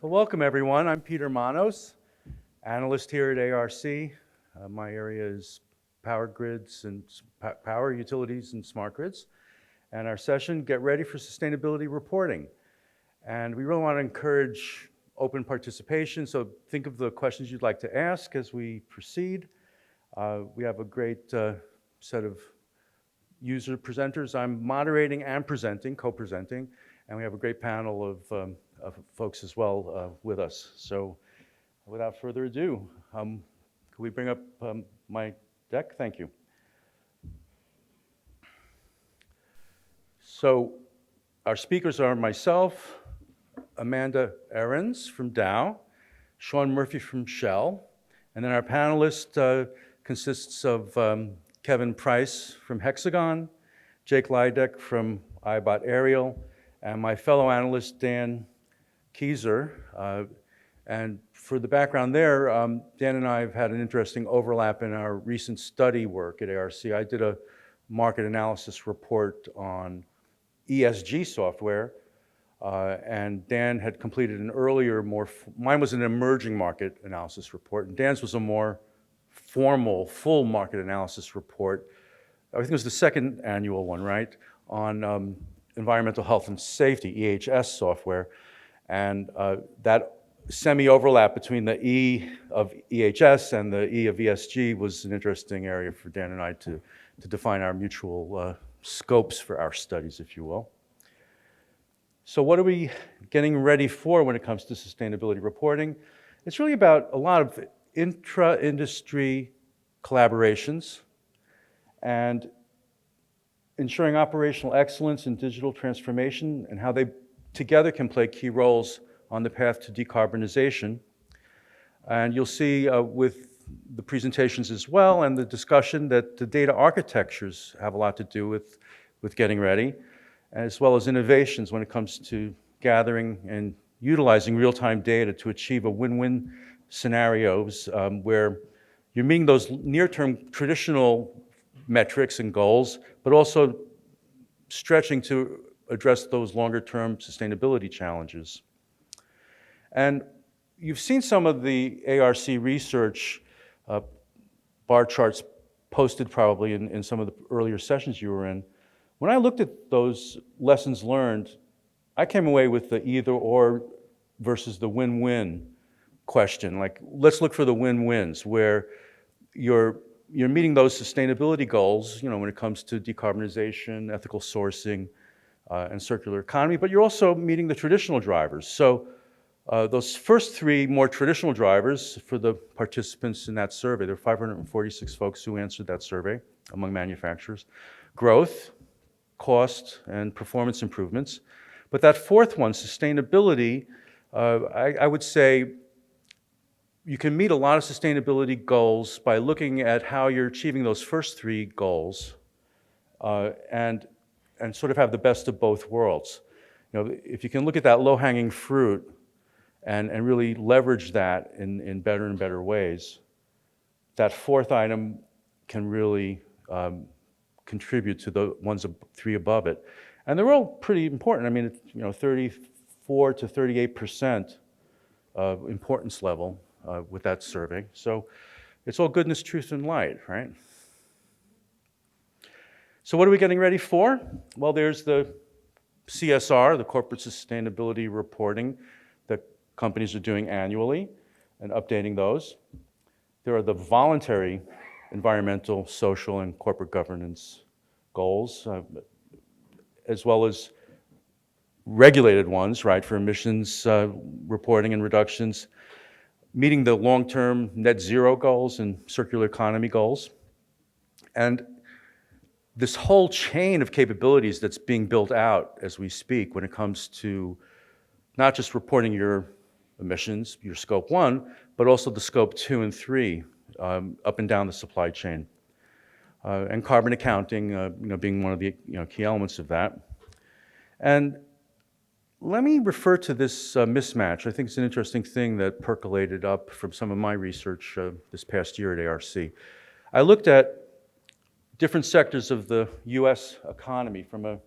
Well, welcome everyone. I'm Peter Manos, analyst here at ARC. My area is power grids and power utilities and smart grids. And our session, Get Ready for Sustainability Reporting. And we really want to encourage open participation, so think of the questions you'd like to ask as we proceed. We have a great set of user presenters. I'm moderating and presenting, co-presenting, and we have a great panel of folks as well with us. So without further ado, could we bring up my deck? Thank you. So our speakers are myself, Amanda Ahrens from Dow, Sean Murphy from Shell, and then our panelist consists of Kevin Price from Hexagon, Jake Lydek from iBot Aerial, and my fellow analyst Dan Keyser. And for the background there, Dan and I have had an interesting overlap in our recent study work at ARC. I did a market analysis report on ESG software, and Dan had completed an earlier, mine was an emerging market analysis report, and Dan's was a more formal, full market analysis report. I think it was the second annual one, right, on environmental health and safety, EHS software. And that semi-overlap between the E of EHS and the E of ESG was an interesting area for Dan and I to define our mutual scopes for our studies, if you will. So what are we getting ready for when it comes to sustainability reporting? It's really about a lot of intra-industry collaborations and ensuring operational excellence in digital transformation and how they together can play key roles on the path to decarbonization. And you'll see with the presentations as well and the discussion that the data architectures have a lot to do with getting ready, as well as innovations when it comes to gathering and utilizing real-time data to achieve a win-win scenarios where you're meeting those near-term traditional metrics and goals, but also stretching to address those longer-term sustainability challenges. And you've seen some of the ARC research bar charts posted probably in some of the earlier sessions you were in. When I looked at those lessons learned, I came away with the either or versus the win-win question. Like, let's look for the win-wins where you're meeting those sustainability goals, when it comes to decarbonization, ethical sourcing, and circular economy, but you're also meeting the traditional drivers. So those first three more traditional drivers for the participants in that survey, there were 546 folks who answered that survey among manufacturers: growth, cost, and performance improvements. But that fourth one, sustainability, I would say you can meet a lot of sustainability goals by looking at how you're achieving those first three goals and sort of have the best of both worlds. If you can look at that low-hanging fruit and really leverage that in better and better ways, that fourth item can really contribute to the ones three above it. And they're all pretty important. I mean, 34 to 38% importance level with that survey. So it's all goodness, truth, and light, right? So what are we getting ready for? Well, there's the CSR, the Corporate Sustainability Reporting, that companies are doing annually and updating those. There are the voluntary environmental, social, and corporate governance goals, as well as regulated ones, right, for emissions reporting and reductions, meeting the long-term net zero goals and circular economy goals. And this whole chain of capabilities that's being built out as we speak when it comes to not just reporting your emissions, your scope 1, but also the scope 2 and 3 up and down the supply chain. And carbon accounting being one of the key elements of that. And let me refer to this mismatch. I think it's an interesting thing that percolated up from some of my research this past year at ARC. I looked at different sectors of the US economy from a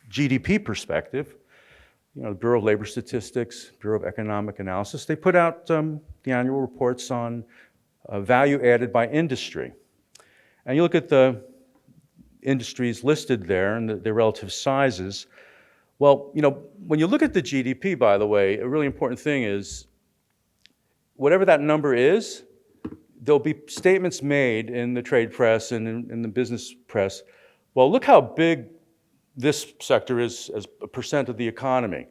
GDP perspective, the Bureau of Labor Statistics, Bureau of Economic Analysis, they put out the annual reports on value added by industry. And you look at the industries listed there and their relative sizes. Well, when you look at the GDP, by the way, a really important thing is whatever that number is, there'll be statements made in the trade press and in the business press. Well, look how big this sector is as a percent of the economy.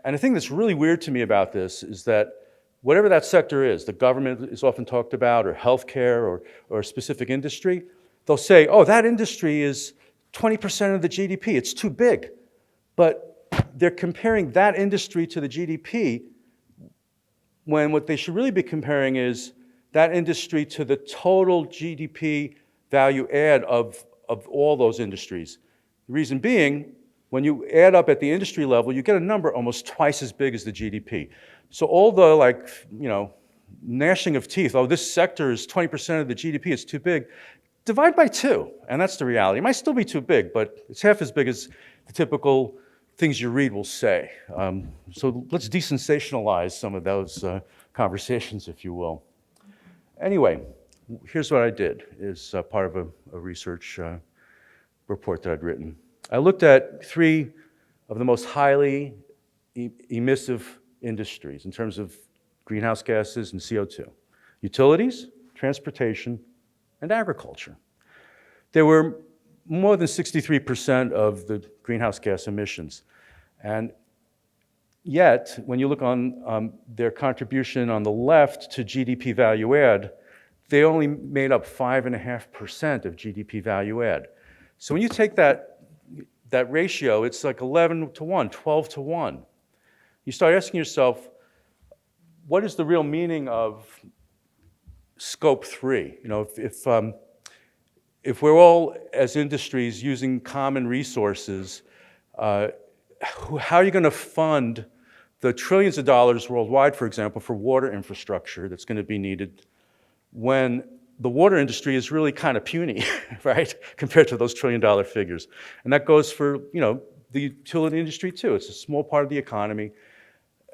And the thing that's really weird to me about this is that whatever that sector is, the government is often talked about, or healthcare, or a specific industry, they'll say, oh, that industry is 20% of the GDP, it's too big. But they're comparing that industry to the GDP when what they should really be comparing is that industry to the total GDP value add of all those industries. The reason being, when you add up at the industry level, you get a number almost twice as big as the GDP. So all the gnashing of teeth, oh, this sector is 20% of the GDP, it's too big, divide by 2, and that's the reality. It might still be too big, but it's half as big as the typical things you read will say. So let's desensationalize some of those conversations, if you will. Anyway, here's what I did as part of a research report that I'd written. I looked at 3 of the most highly emissive industries in terms of greenhouse gases and CO2. Utilities, transportation, and agriculture. They were more than 63% of the greenhouse gas emissions. And yet, when you look on their contribution on the left to GDP value add, they only made up 5.5% of GDP value add. So when you take that ratio, it's like 11 to 1, 12 to 1. You start asking yourself, what is the real meaning of scope 3? If we're all, as industries, using common resources, how are you going to fund the trillions of dollars worldwide, for example, for water infrastructure that's going to be needed when the water industry is really kind of puny, right, compared to those trillion-dollar figures? And that goes for, the utility industry too. It's a small part of the economy.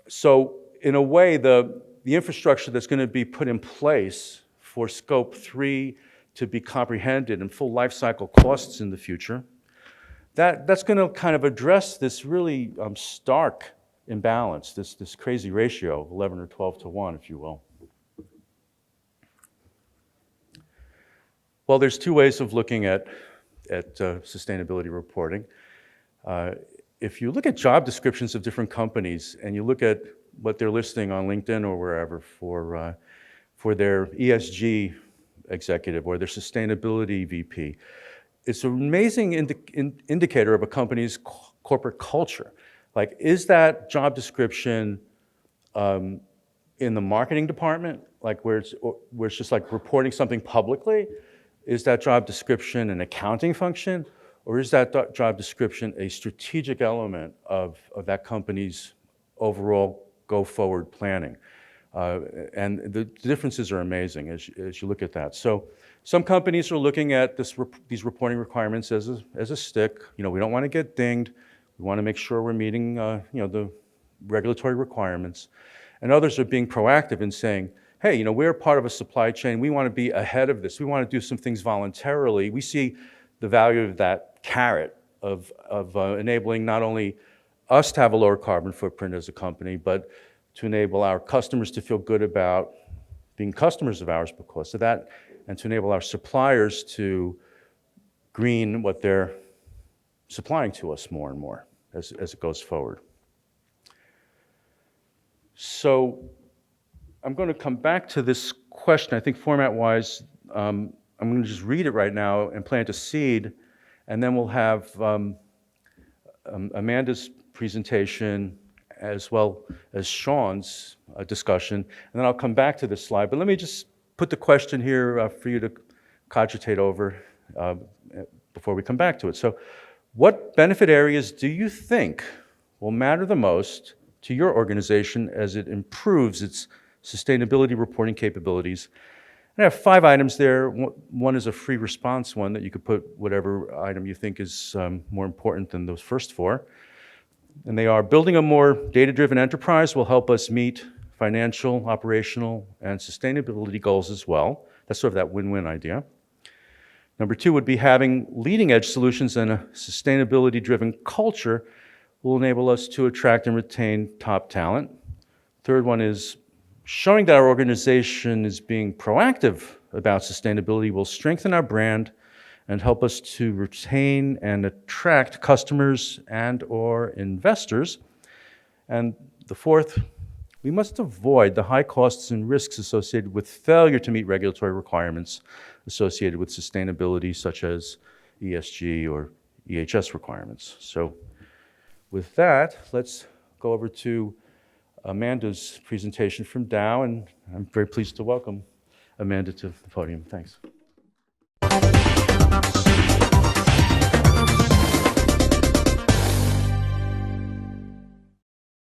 So in a way, the infrastructure that's going to be put in place for scope 3 to be comprehended and full life cycle costs in the future, that's going to kind of address this really stark imbalance, this crazy ratio, 11 or 12 to 1, if you will. Well, there's 2 ways of looking at sustainability reporting. If you look at job descriptions of different companies and you look at what they're listing on LinkedIn or wherever for their ESG executive or their sustainability VP, it's an amazing indicator of a company's corporate culture. Like, is that job description in the marketing department, like where it's just like reporting something publicly? Is that job description an accounting function? Or is that job description a strategic element of that company's overall go-forward planning? And the differences are amazing as you look at that. So some companies are looking at these reporting requirements as a stick. We don't want to get dinged. We want to make sure we're meeting the regulatory requirements. And others are being proactive in saying, hey, we're part of a supply chain. We want to be ahead of this. We want to do some things voluntarily. We see the value of that carrot of enabling not only us to have a lower carbon footprint as a company, but to enable our customers to feel good about being customers of ours because of that, and to enable our suppliers to green what they're supplying to us more and more as it goes forward. So I'm going to come back to this question. I think format-wise, I'm going to just read it right now and plant a seed, and then we'll have Amanda's presentation as well as Sean's discussion, and then I'll come back to this slide. But let me just put the question here for you to cogitate over before we come back to it. So what benefit areas do you think will matter the most to your organization as it improves its sustainability reporting capabilities? And I have 5 items there. One is a free response one that you could put whatever item you think is more important than those first 4. And they are: building a more data-driven enterprise will help us meet financial, operational, and sustainability goals as well. That's sort of that win-win idea. Number two would be having leading-edge solutions and a sustainability-driven culture will enable us to attract and retain top talent. Third one is showing that our organization is being proactive about sustainability will strengthen our brand and help us to retain and attract customers and/or investors. And the fourth, we must avoid the high costs and risks associated with failure to meet regulatory requirements associated with sustainability, such as ESG or EHS requirements. So with that, let's go over to Amanda's presentation from Dow, and I'm very pleased to welcome Amanda to the podium. Thanks.